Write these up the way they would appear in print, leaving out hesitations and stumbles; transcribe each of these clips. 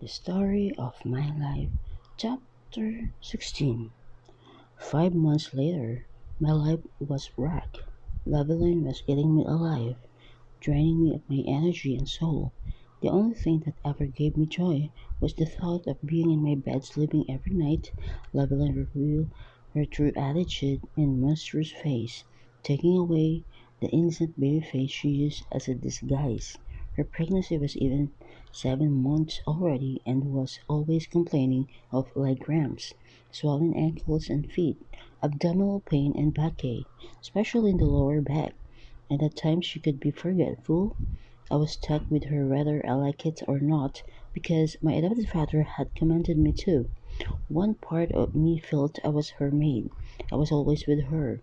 The story of my life, chapter 16. 5 months later, my life was wrecked. Leveling was eating me alive, draining me of my energy and soul. The only thing that ever gave me joy was the thought of being in my bed sleeping every night. Leveling revealed her true attitude and monstrous face, taking away the innocent baby face she used as a disguise. Her pregnancy was even 7 months already and was always complaining of leg cramps, swollen ankles and feet, abdominal pain and backache, especially in the lower back, and at times she could be forgetful. I was stuck with her whether I like it or not, because my adopted father had commanded me to. One part of me felt I was her maid. I was always with her.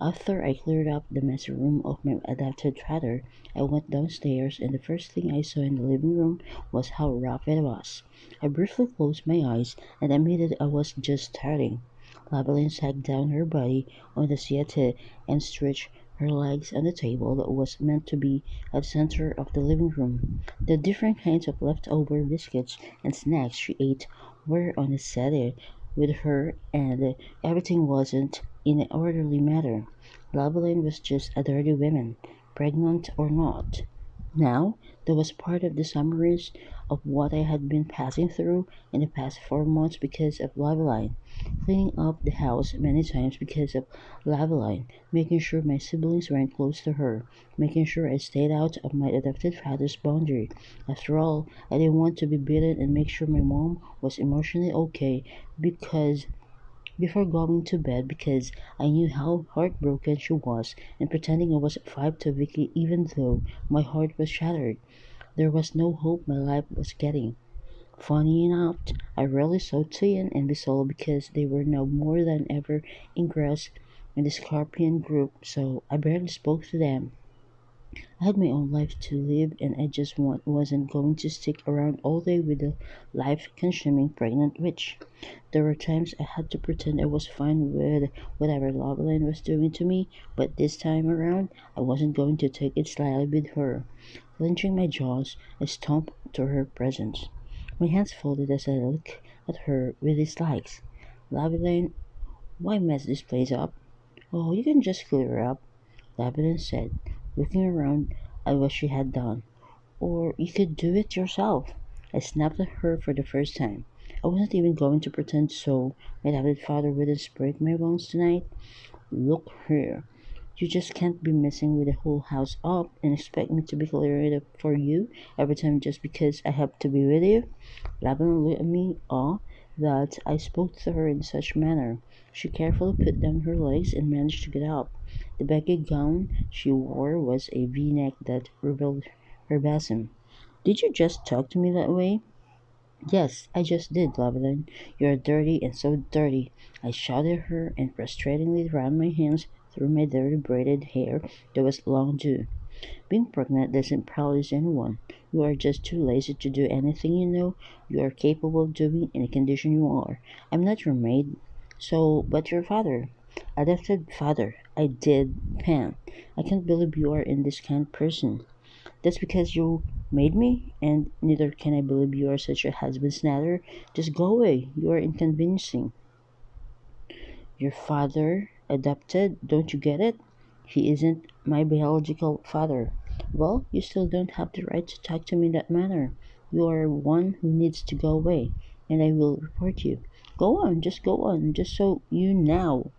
After I cleared up the messy room of my adopted father, I went downstairs and the first thing I saw in the living room was how rough it was. I briefly closed my eyes and admitted I was just starting. Labeline sat down her body on the settee and stretched her legs on the table that was meant to be at the center of the living room. The different kinds of leftover biscuits and snacks she ate were on the settee with her, and everything wasn't in an orderly manner. Labeline was just a dirty woman, pregnant or not. Now, that was part of the summaries of what I had been passing through in the past 4 months because of Labeline. Cleaning up the house many times because of Labeline, making sure my siblings weren't close to her, making sure I stayed out of my adopted father's boundary. After all, I didn't want to be beaten and make sure my mom was emotionally okay because before going to bed because I knew how heartbroken she was and pretending I was 5 to Vicky even though my heart was shattered. There was no hope my life was getting. Funny enough, I rarely saw Tian and Bisol because they were now more than ever engrossed in the Scorpion group, so I barely spoke to them. I had my own life to live, and I just wasn't going to stick around all day with a life consuming pregnant witch. There were times I had to pretend I was fine with whatever Loveline was doing to me, but this time around, I wasn't going to take it slyly with her. Clenching my jaws, I stomped to her presence. My hands folded as I looked at her with dislikes. Loveline, why mess this place up? Oh, you can just clear up, Lebanon said, looking around at what she had done. Or you could do it yourself. I snapped at her for the first time. I wasn't even going to pretend so my adopted father wouldn't break my bones tonight. Look here. You just can't be messing with the whole house up and expect me to be clearing it up for you every time just because I have to be with you. Laban looked at me awe that I spoke to her in such manner. She carefully put down her legs and managed to get up. The baggy gown she wore was a V-neck that revealed her bosom. Did you just talk to me that way? Yes, I just did, Lebanon. You're dirty and so dirty. I shouted at her and frustratingly ran my hands through my dirty braided hair that was long due. Being pregnant doesn't paralyze anyone. You are just too lazy to do anything you know you are capable of doing in the condition you are. I'm not your maid. So, but your father. Adopted father. I did, Pan. I can't believe you are in this kind of person. That's because you made me, and neither can I believe you are such a husband snatter. Just go away. You are inconveniencing. Your father adopted, don't you get it? He isn't my biological father. Well, you still don't have the right to talk to me in that manner. You are one who needs to go away, and I will report you. Go on, just so you now.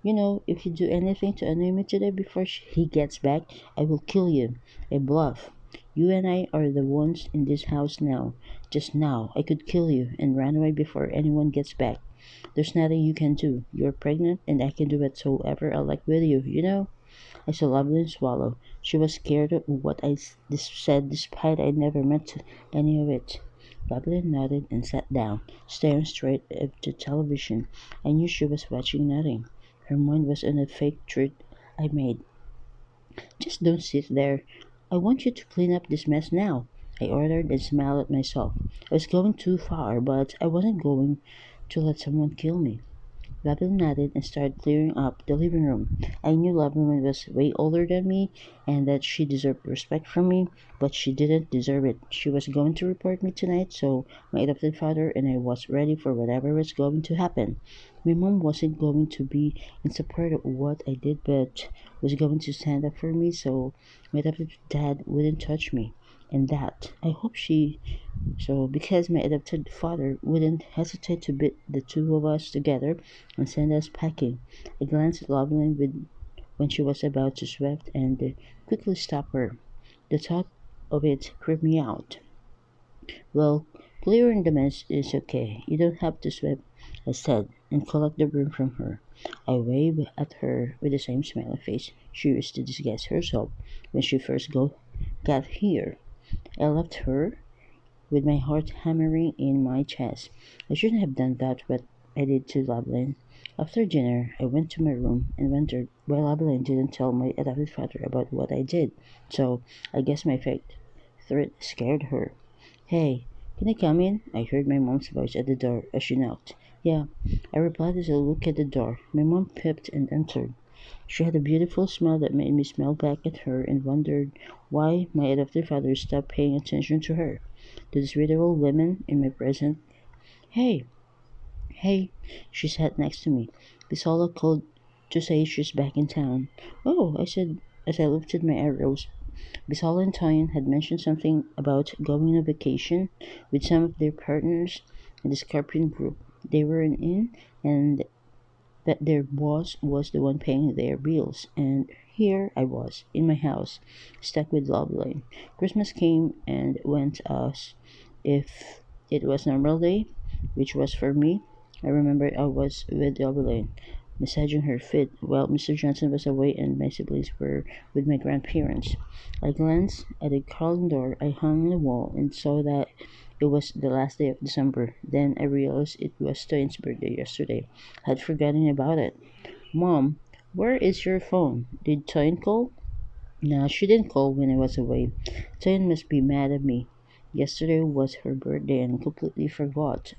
You know, if you do anything to annoy me today before he gets back, I will kill you. A bluff. You and I are the ones in this house now. Just now, I could kill you and run away before anyone gets back. There's nothing you can do. You're pregnant, and I can do whatsoever I like with you, you know? I saw Loveland swallow. She was scared of what said, despite I never meant any of it. Loveland nodded and sat down, staring straight at the television. I knew she was watching nothing. Her mind was on a fake treat I made. Just don't sit there. I want you to clean up this mess now, I ordered and smiled at myself. I was going too far, but I wasn't going to let someone kill me. Lavin nodded and started clearing up the living room. I knew Lavin was way older than me and that she deserved respect from me, but she didn't deserve it. She was going to report me tonight, so my adopted father and I was ready for whatever was going to happen. My mom wasn't going to be in support of what I did, but was going to stand up for me so my adopted dad wouldn't touch me. And that, I hope she because my adopted father wouldn't hesitate to beat the two of us together and send us packing. I glanced at Loveline when she was about to swept and quickly stopped her. The thought of it creeped me out. Well, clearing the mess is okay. You don't have to sweep, I said, and collect the broom from her. I waved at her with the same smiling face she used to disguise herself when she first got here. I left her with my heart hammering in my chest. I shouldn't have done that, but I did to Loveline. After dinner, I went to my room and wondered why Loveline didn't tell my adopted father about what I did. So, I guess my fake threat scared her. Hey, can I come in? I heard my mom's voice at the door as she knocked. Yeah, I replied as I looked at the door. My mom peeped and entered. She had a beautiful smile that made me smile back at her and wondered why my adopted father stopped paying attention to her. To this widow old woman in my present, hey, hey, she sat next to me. Bisola called to say she's back in town. Oh, I said as I lifted my eyebrows. Bisola and Toyin had mentioned something about going on a vacation with some of their partners in the Scorpion group. They were in, and that their boss was the one paying their bills, and here I was, in my house, stuck with Loveline. Christmas came and went as if it was normal day, which was for me. I remember I was with Loveline, massaging her feet while Mr. Johnson was away and my siblings were with my grandparents. I glanced at the calendar I hung on the wall and saw that it was the last day of December. Then I realized it was Toyn's birthday yesterday. I had forgotten about it. Mom, where is your phone? Did Toyn call? No, she didn't call when I was away. Toyn must be mad at me. Yesterday was her birthday and I completely forgot.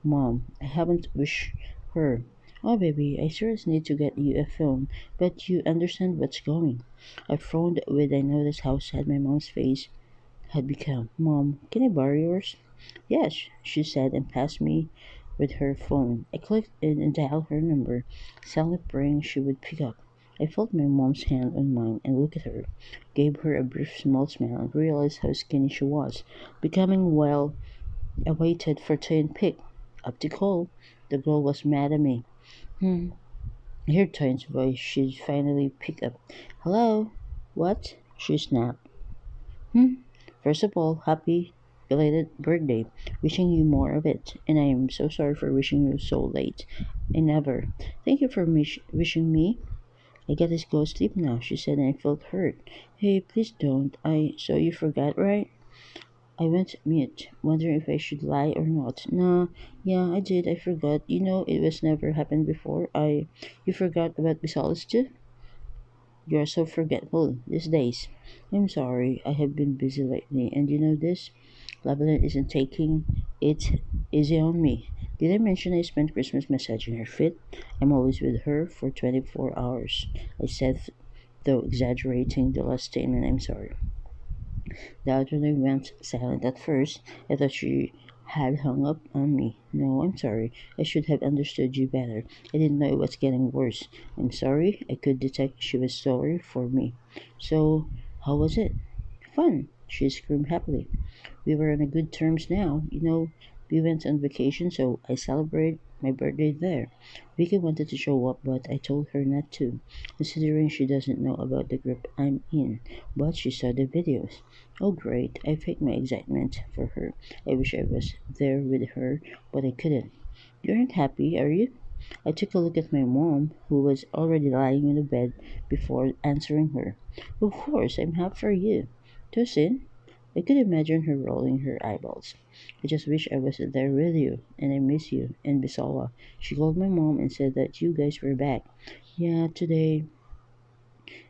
Mom, I haven't wished her. Oh, baby, I seriously need to get you a phone, but you understand what's going. I frowned when I noticed how sad my mom's face had become. Mom, can I borrow yours? Yes, she said and passed me with her phone. I clicked in and dialed her number, silently praying she would pick up. I felt my mom's hand on mine and looked at her, gave her a brief small smile and realized how skinny she was, becoming well. I waited for Toyin pick up to call. The girl was mad at me. Hmm. I heard Toyin's voice. She finally picked up. Hello? What? She snapped. Hmm. First of all, happy belated birthday. Wishing you more of it. And I am so sorry for wishing you so late. I never. Thank you for wishing me. I gotta go sleep now, she said, and I felt hurt. Hey, please don't. So you forgot, right? I went mute, wondering if I should lie or not. Nah, yeah, I did. I forgot. You know, it was never happened before. You forgot about Bisalis too? You are so forgetful these days. I'm sorry, I have been busy lately, and you know this? Lebanon isn't taking it easy on me. Did I mention I spent Christmas massaging her feet? I'm always with her for 24 hours. I said, though exaggerating the last statement, I'm sorry. The elderly went silent at first. I thought she had hung up on me. No, I'm sorry. I should have understood you better. I didn't know it was getting worse. I'm sorry. I could detect she was sorry for me. So, how was it? Fun, she screamed happily. We were on a good terms now. You know, we went on vacation, so I celebrated my birthday there. Vicky wanted to show up, but I told her not to, considering she doesn't know about the group I'm in, but she saw the videos. Oh, great. I faked my excitement for her. I wish I was there with her, but I couldn't. You aren't happy, are you? I took a look at my mom, who was already lying in the bed before answering her. Of course, I'm happy for you. Tosin, I could imagine her rolling her eyeballs. I just wish I was there with you, and I miss you. And Bisawa, she called my mom and said that you guys were back. Yeah, today.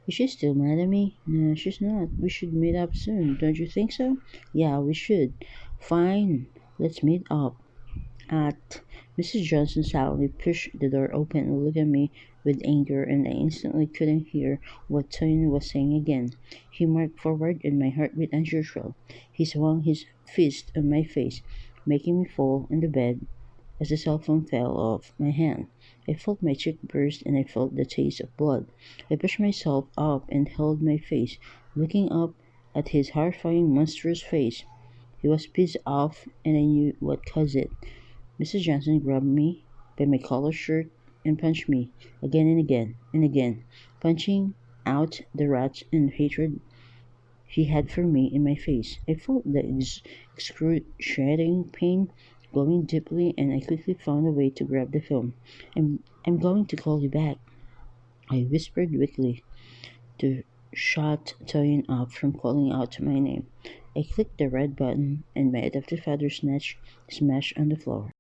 Is she still mad at me? No, she's not. We should meet up soon, don't you think so? Yeah, we should. Fine, let's meet up. At Mrs. Johnson silently pushed the door open and looked at me with anger, and I instantly couldn't hear what Tony was saying again. He marched forward, and my heart beat as usual. He swung his fist on my face, making me fall in the bed as the cell phone fell off my hand. I felt my cheek burst, and I felt the taste of blood. I pushed myself up and held my face, looking up at his horrifying, monstrous face. He was pissed off, and I knew what caused it. Mrs. Johnson grabbed me by my collar shirt and punched me again and again and again, punching out the wrath and hatred he had for me in my face. I felt the excruciating pain going deeply, and I quickly found a way to grab the film. I'm going to call you back, I whispered weakly to shut Toyin up from calling out my name. I clicked the red button, and my adopted father smashed on the floor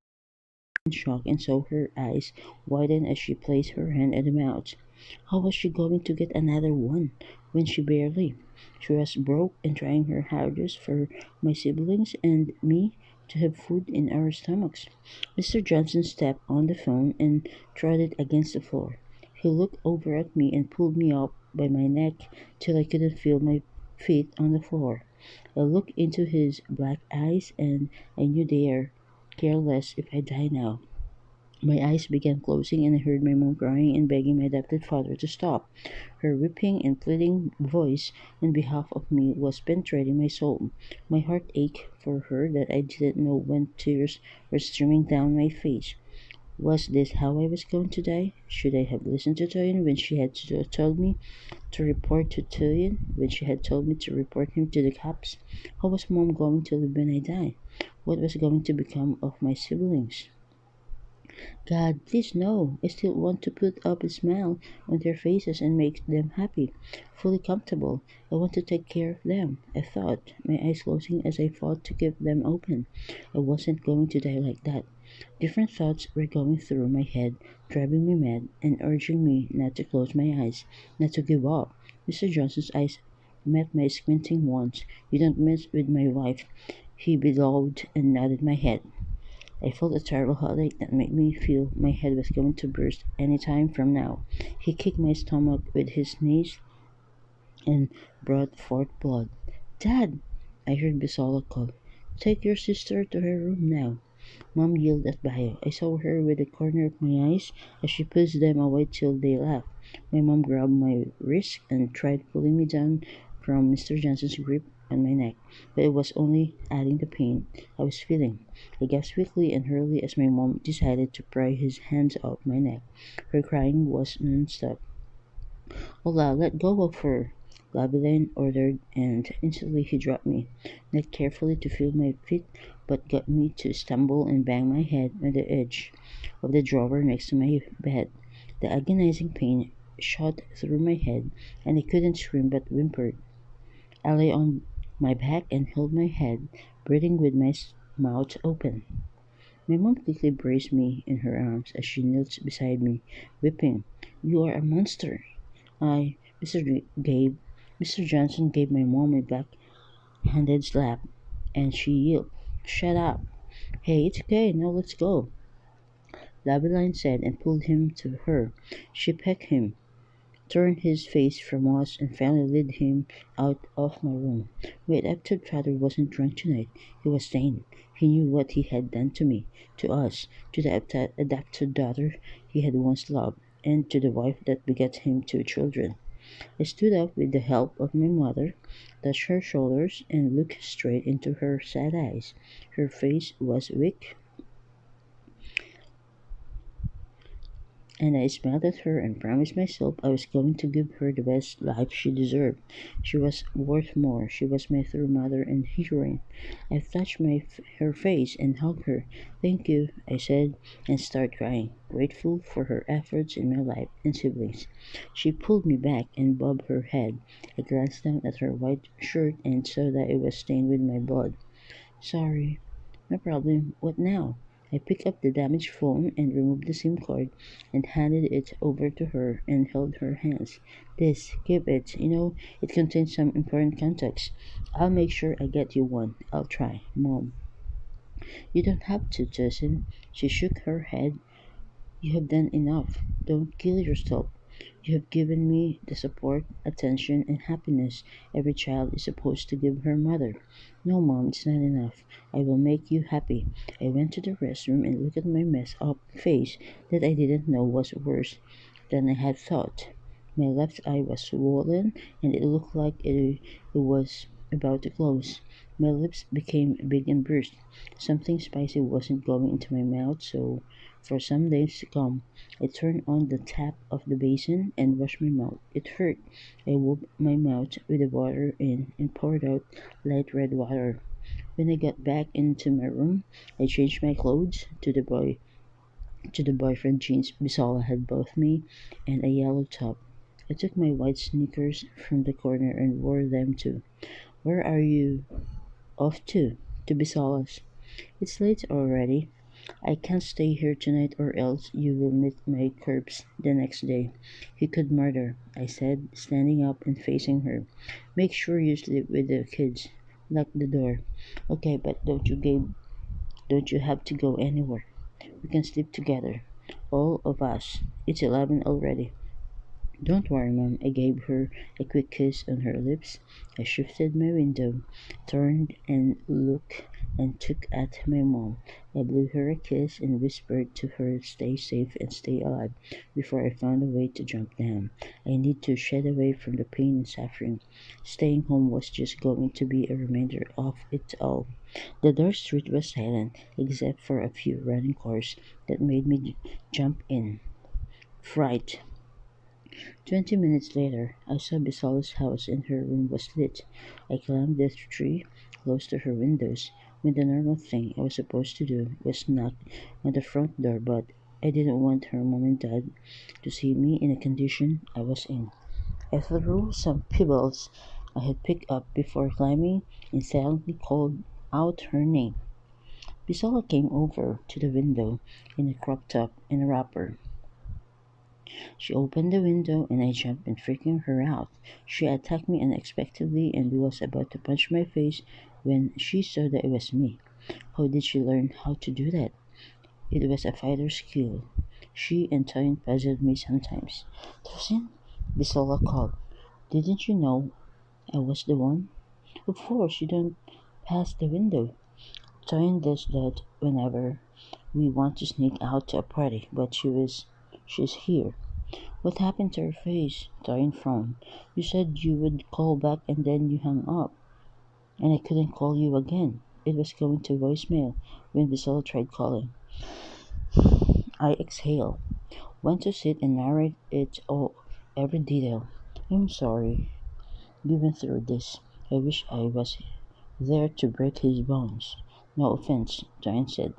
in shock and saw her eyes widen as she placed her hand at the mouth. How was she going to get another one when she barely? She was broke and trying her hardest for my siblings and me to have food in our stomachs. Mr. Johnson stepped on the phone and trod it against the floor. He looked over at me and pulled me up by my neck till I couldn't feel my feet on the floor. I looked into his black eyes and I knew they are careless if I die now. My eyes began closing, and I heard my mom crying and begging my adopted father to stop. Her weeping and pleading voice on behalf of me was penetrating my soul. My heart ached for her that I didn't know when tears were streaming down my face. Was this how I was going to die? Should I have listened to Toyin when she had told me to report to Toyin, when she had told me to report him to the cops? How was mom going to live when I die? What was going to become of my siblings? God, please no. I still want to put up a smile on their faces and make them happy, fully comfortable. I want to take care of them, I thought, my eyes closing as I fought to keep them open. I wasn't going to die like that. Different thoughts were going through my head, driving me mad and urging me not to close my eyes, not to give up. Mr. Johnson's eyes met my squinting ones. You don't mess with my wife, he bellowed and nodded my head. I felt a terrible headache that made me feel my head was going to burst any time from now. He kicked my stomach with his knees and brought forth blood. Dad! I heard Bisola call. Take your sister to her room now. Mom yelled at Bayo. I saw her with the corner of my eyes as she pushed them away till they left. My mom grabbed my wrist and tried pulling me down from Mr. Johnson's grip on my neck, but it was only adding the pain I was feeling. I gasped quickly and hurriedly as my mom decided to pry his hands off my neck. Her crying was non-stop. Ola, let go of her, Gavilan ordered, and instantly he dropped me, not carefully to feel my feet, but got me to stumble and bang my head on the edge of the drawer next to my bed. The agonizing pain shot through my head, and I couldn't scream but whimpered. I lay on my back and held my head, breathing with my mouth open. My mom quickly braced me in her arms as she knelt beside me, weeping. You are a monster. I, Mr. Gabe, Mr. Johnson gave my mom a backhanded slap, and she yelped, Shut up. Hey, it's okay, now let's go, Labeline said and pulled him to her. She pecked him, turned his face from us, and finally led him out of my room. My adopted father wasn't drunk tonight. He was sane. He knew what he had done to me, to us, to the adopted daughter he had once loved, and to the wife that begat him 2 children. I stood up with the help of my mother, touched her shoulders, and looked straight into her sad eyes. Her face was weak, and I smiled at her and promised myself I was going to give her the best life she deserved. She was worth more. She was my true mother and heroine. I touched her face and hugged her. Thank you, I said, and started crying, grateful for her efforts in my life and siblings. She pulled me back and bobbed her head. I glanced down at her white shirt and saw that it was stained with my blood. Sorry. No problem. What now? I picked up the damaged phone and removed the SIM card and handed it over to her and held her hands. This, keep it. It contains some important contacts. I'll make sure I get you one. I'll try, Mom. You don't have to, Tessin. She shook her head. You have done enough. Don't kill yourself. You have given me the support, attention, and happiness every child is supposed to give her mother. No, Mom, it's not enough. I will make you happy. I went to the restroom and looked at my messed up face that I didn't know was worse than I had thought. My left eye was swollen and it looked like it was about to close. My lips became big and bruised. Something spicy wasn't going into my mouth, so for some days to come, I turned on the tap of the basin and washed my mouth. It hurt. I wiped my mouth with the water in and poured out light red water. When I got back into my room, I changed my clothes to the boyfriend jeans Bisola had bought me and a yellow top. I took my white sneakers from the corner and wore them too. Where are you off to? To Bisola's. It's late already. I can't stay here tonight or else you will meet my corpse the next day. He could murder, I said, standing up and facing her. Make sure you sleep with the kids. Lock the door. Okay, but don't you have to go anywhere? We can sleep together. All of us. It's 11 already. Don't worry, Mom. I gave her a quick kiss on her lips. I shifted my window, turned and looked and took at my mom. I blew her a kiss and whispered to her, stay safe and stay alive, before I found a way to jump down. I need to shed away from the pain and suffering. Staying home was just going to be a reminder of it all. The dark street was silent, except for a few running cars that made me jump in fright. 20 minutes later, I saw Bisola's house and her room was lit. I climbed the tree close to her windows when the normal thing I was supposed to do was knock on the front door, but I didn't want her mom and dad to see me in the condition I was in. I threw some pebbles I had picked up before climbing and silently called out her name. Bisola came over to the window in a crop top and a wrapper. She opened the window and I jumped and freaking her out. She attacked me unexpectedly and was about to punch my face when she saw that it was me. How did she learn how to do that? It was a fighter skill. She and Toyin puzzled me sometimes. Tosin, Bisola called. Didn't you know I was the one? Of course, you don't pass the window. Toyin does that whenever we want to sneak out to a party, but she's here. What happened to her face? Torin frowned. You said you would call back and then you hung up. And I couldn't call you again. It was going to voicemail when Bisola tried calling. I exhaled, went to sit and narrate it all, every detail. I'm sorry you went through this. I wish I was there to break his bones. No offense, Torin said.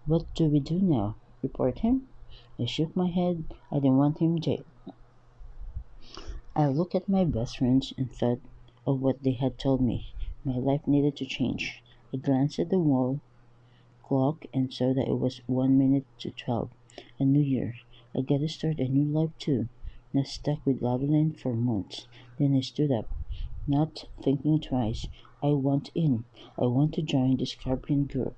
What do we do now? Report him? I shook my head. I didn't want him jailed. I looked at my best friends and thought of what they had told me. My life needed to change. I glanced at the wall clock and saw that it was 1 minute to 12. A new year. I gotta start a new life too. Not stuck with Loveland for months. Then I stood up, not thinking twice. I want in. I want to join the Scorpion group.